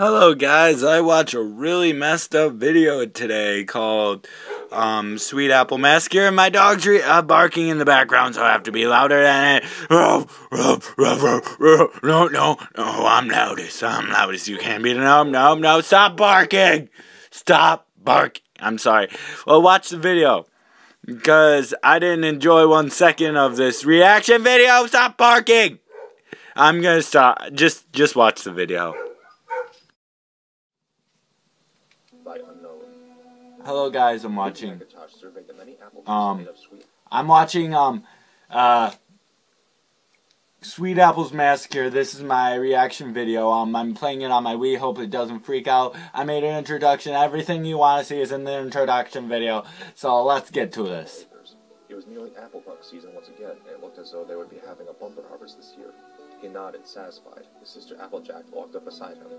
Hello guys, I watched a really messed up video today called Sweet Apple Massacre, and my dog's barking in the background, so I have to be louder than it. No, I'm loudest, you can't be, no, stop barking! Stop barking! I'm sorry. Well, watch the video, because I didn't enjoy 1 second of this reaction video. Stop barking! I'm gonna stop, just watch the video. Hello guys, I'm watching Sweet Apple's Massacre. This is my reaction video. I'm playing it on my Wii, hope it doesn't freak out. I made an introduction. Everything you want to see is in the introduction video. So let's get to this. It was nearly apple buck season once again, and it looked as though they would be having a bumper harvest this year. He nodded, satisfied. His sister Applejack walked up beside him.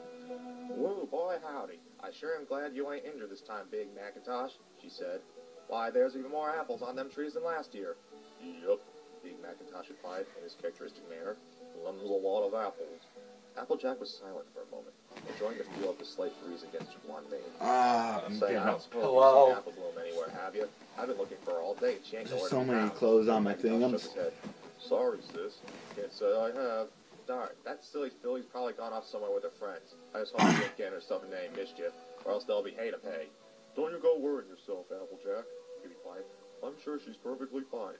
"Whoa, boy, howdy. I sure am glad you ain't injured this time, Big Macintosh," she said. "Why, there's even more apples on them trees than last year." "Yup," Big Macintosh replied in his characteristic manner. "Them's a lot of apples." Applejack was silent for a moment, enjoying the feel of the slight breeze against her blonde mane. "Say, I don't suppose you've seen Apple Bloom anywhere, have you? I've been looking for her all day, and she ain't nowhere to be found." There's so many clothes on my thing. "Sorry, sis. Can't say I have. Darn, that silly filly's probably gone off somewhere with her friends. I just hope she ain't getting herself into any mischief, or else there'll be hay to pay." "Don't you go worrying yourself, Applejack," he replied. "I'm sure she's perfectly fine.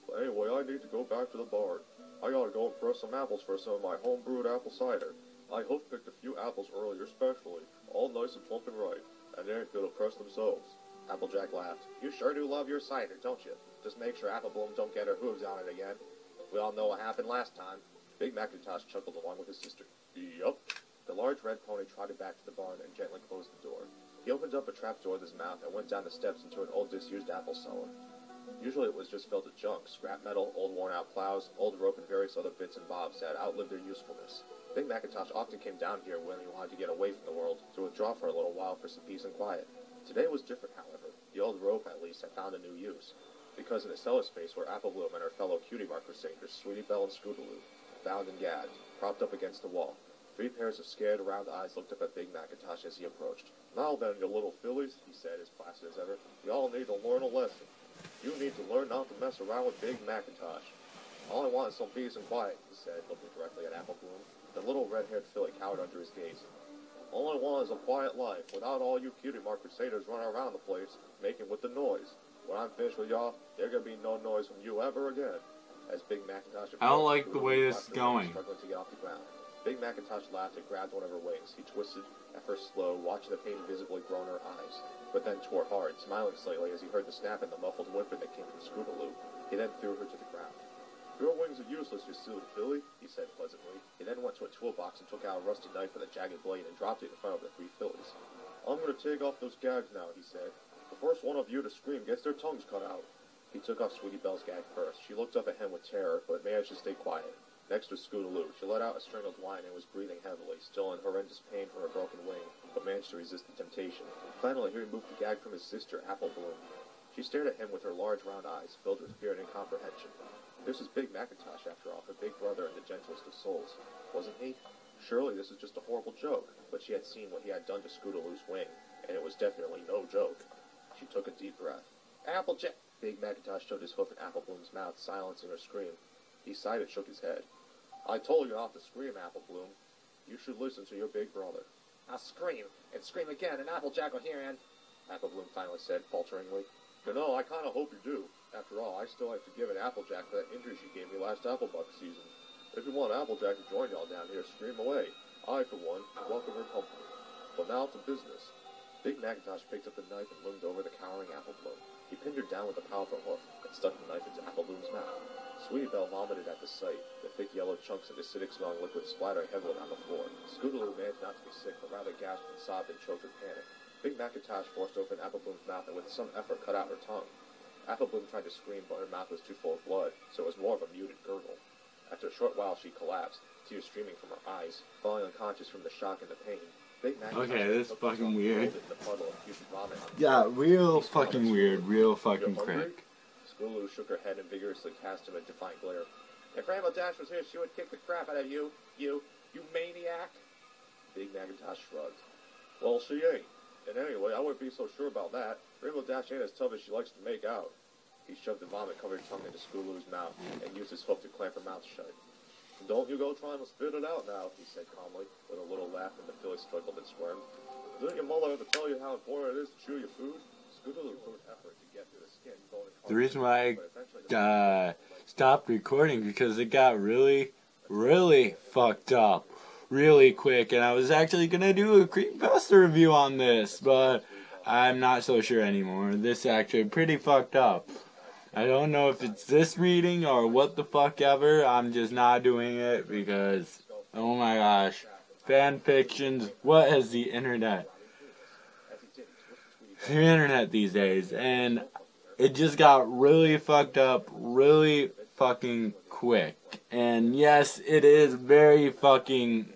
But anyway, I need to go back to the barn. I gotta go and press some apples for some of my home-brewed apple cider. I hope picked a few apples earlier specially, all nice and plump and ripe, and they ain't gonna press themselves." Applejack laughed. "You sure do love your cider, don't you? Just make sure Apple Bloom don't get her hooves on it again. We all know what happened last time." Big Macintosh chuckled along with his sister. "Yup." The large red pony trotted back to the barn and gently closed the door. He opened up a trapdoor with his mouth and went down the steps into an old disused apple cellar. Usually it was just filled with junk, scrap metal, old worn-out plows, old rope, and various other bits and bobs that had outlived their usefulness. Big Macintosh often came down here when he wanted to get away from the world, to withdraw for a little while for some peace and quiet. Today was different, however. The old rope, at least, had found a new use. Because in the cellar space were Apple Bloom and her fellow cutie marker singers, Sweetie Belle and Scootaloo, bound and gagged, propped up against the wall. 3 pairs of scared, round eyes looked up at Big Macintosh as he approached. "Now then, you little fillies," he said, as placid as ever, "you all need to learn a lesson. You need to learn not to mess around with Big Macintosh." "All I want is some peace and quiet," he said, looking directly at Apple Bloom. The little red-haired filly cowered under his gaze. "All I want is a quiet life, without all you cutie mark crusaders running around the place, making with the noise. When I'm finished with y'all, there gonna be no noise from you ever again." As Big Macintosh I don't like the way this is going. Struggling to get off the ground. Big Macintosh laughed and grabbed one of her wings. He twisted, at first slow, watching the pain visibly grow in her eyes, but then tore hard, smiling slightly as he heard the snap and the muffled whimper that came from Scootaloo. He then threw her to the ground. "Your wings are useless, you silly filly," he said pleasantly. He then went to a toolbox and took out a rusty knife with a jagged blade and dropped it in front of the 3 fillies. "I'm going to take off those gags now," he said. "The first one of you to scream gets their tongues cut out." He took off Sweetie Belle's gag first. She looked up at him with terror, but managed to stay quiet. Next was Scootaloo. She let out a strangled whine and was breathing heavily, still in horrendous pain from her broken wing, but managed to resist the temptation. Finally, he removed the gag from his sister, Apple Bloom. She stared at him with her large round eyes, filled with fear and incomprehension. This was Big Macintosh, after all, her big brother and the gentlest of souls. Wasn't he? Surely this was just a horrible joke, but she had seen what he had done to Scootaloo's wing, and it was definitely no joke. She took a deep breath. "Applejack!" Big Macintosh showed his hoof in Apple Bloom's mouth, silencing her scream. He sighed and shook his head. "I told you not to scream, Apple Bloom. You should listen to your big brother." "I'll scream, and scream again, and Applejack will hear, and—" Apple Bloom finally said, falteringly. "You know, I kind of hope you do. After all, I still have forgiven Applejack for that injury she gave me last Applebuck season. If you want Applejack to join y'all down here, scream away. I, for one, welcome her company. But now to business." Big Macintosh picked up the knife and loomed over the cowering Apple Bloom. He pinned her down with a powerful hoof and stuck the knife into Apple Bloom's mouth. Sweetie Belle vomited at the sight, the thick yellow chunks of acidic-smelling liquid splattering heavily on the floor. Scootaloo managed not to be sick, but rather gasped and sobbed and choked with panic. Big Macintosh forced open Apple Bloom's mouth and with some effort cut out her tongue. Apple Bloom tried to scream, but her mouth was too full of blood, so it was more of a muted gurgle. After a short while, she collapsed, tears streaming from her eyes, falling unconscious from the shock and the pain. Okay, this is fucking weird. Yeah, real fucking weird, real fucking crack. Scootaloo shook her head and vigorously cast him a defiant glare. "If Rainbow Dash was here, she would kick the crap out of you, you maniac." Big Macintosh shrugged. Well, she ain't. And anyway, I wouldn't be so sure about that. Rainbow Dash ain't as tough as she likes to make out. He shoved the vomit-covered tongue into Scootaloo's mouth and used his hook to clamp her mouth shut. Don't you go trying to spit it out now, he said calmly, with a little laugh and the filly struggled and squirmed. Didn't your mother ever tell you how important it is to chew your food? Scootaloo put effort to get through the skin, bone, and The reason why I stopped recording because it got really, really fucked up really quick, and I was actually gonna do a creepypasta review on this, but I'm not so sure anymore. This actually pretty fucked up. I don't know if it's this reading or what the fuck ever. I'm just not doing it because, oh my gosh, fan fictions. What is the internet? The internet these days, and it just got really fucked up really fucking quick. And yes, it is very fucking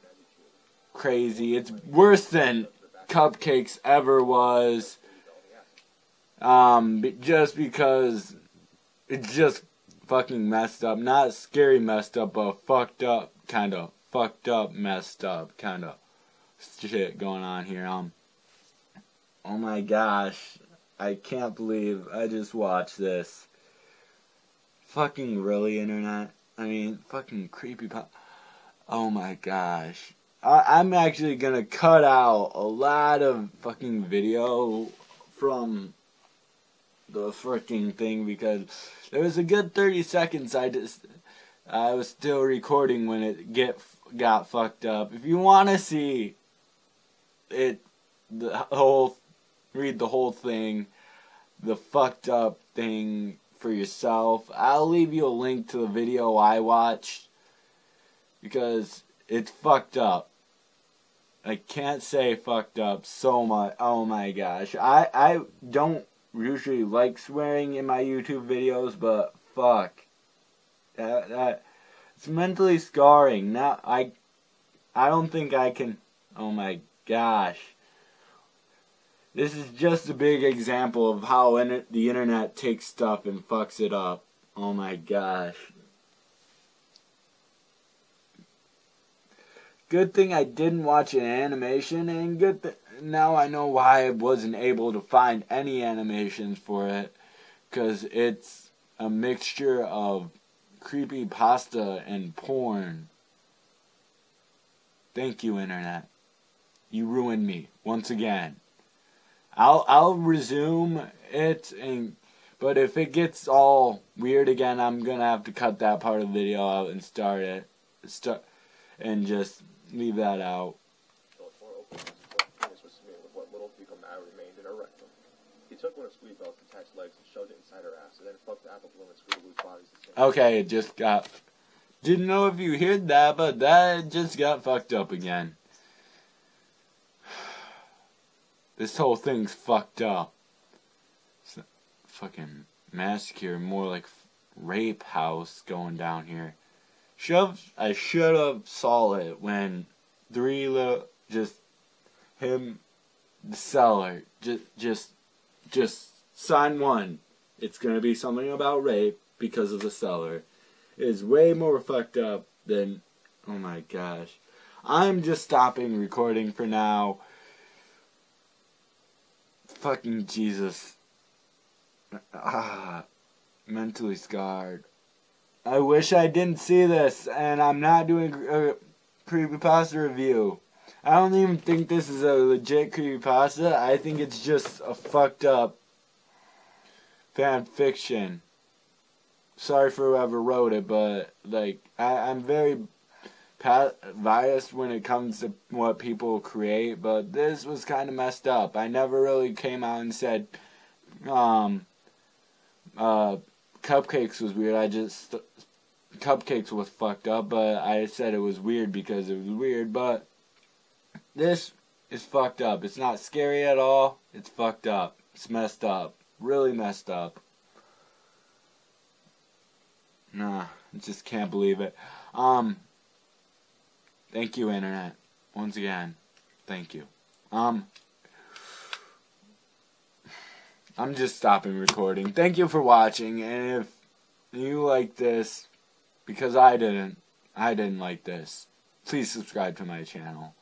crazy. It's worse than Cupcakes ever was. Just because it's just fucking messed up. Not scary messed up, but fucked up, kind of. Fucked up, messed up, kind of shit going on here. Oh my gosh. I can't believe I just watched this. Fucking really, internet? I mean, fucking creepy. Oh my gosh. I'm actually gonna cut out a lot of fucking video from the freaking thing because there was a good 30 seconds I was still recording when it got fucked up. If you want to see it, read the whole thing, the fucked up thing for yourself, I'll leave you a link to the video I watched because it's fucked up. I can't say fucked up so much. Oh my gosh. I don't usually like swearing in my YouTube videos, but fuck. That it's mentally scarring. Now I don't think I can. Oh my gosh. This is just a big example of how the internet takes stuff and fucks it up. Oh my gosh. Good thing I didn't watch an animation, and now I know why I wasn't able to find any animations for it, because it's a mixture of creepypasta and porn. Thank you, internet. You ruined me once again. I'll resume it, but if it gets all weird again, I'm gonna have to cut that part of the video out and and just leave that out. He took one of Squeebell's detached legs and shoved it inside her ass, and then fucked the apple bloom and Scootaloo's bodies. Okay, it just got. Didn't know if you heard that, but that just got fucked up again. This whole thing's fucked up. It's a fucking massacre, more like rape house going down here. I should have saw it when him, the seller, just sign one. It's gonna be something about rape because of the seller. It is way more fucked up than, oh my gosh. I'm just stopping recording for now. Fucking Jesus. Mentally scarred. I wish I didn't see this, and I'm not doing a creepypasta review. I don't even think this is a legit creepypasta. I think it's just a fucked up fan fiction. Sorry for whoever wrote it, but like I'm very biased when it comes to what people create, but this was kind of messed up. I never really came out and said Cupcakes was weird. Cupcakes was fucked up, but I said it was weird because it was weird, but this is fucked up. It's not scary at all. It's fucked up. It's messed up. Really messed up. Nah, I just can't believe it. Thank you, internet. Once again, thank you. I'm just stopping recording. Thank you for watching, and if you like this, because I didn't like this, please subscribe to my channel.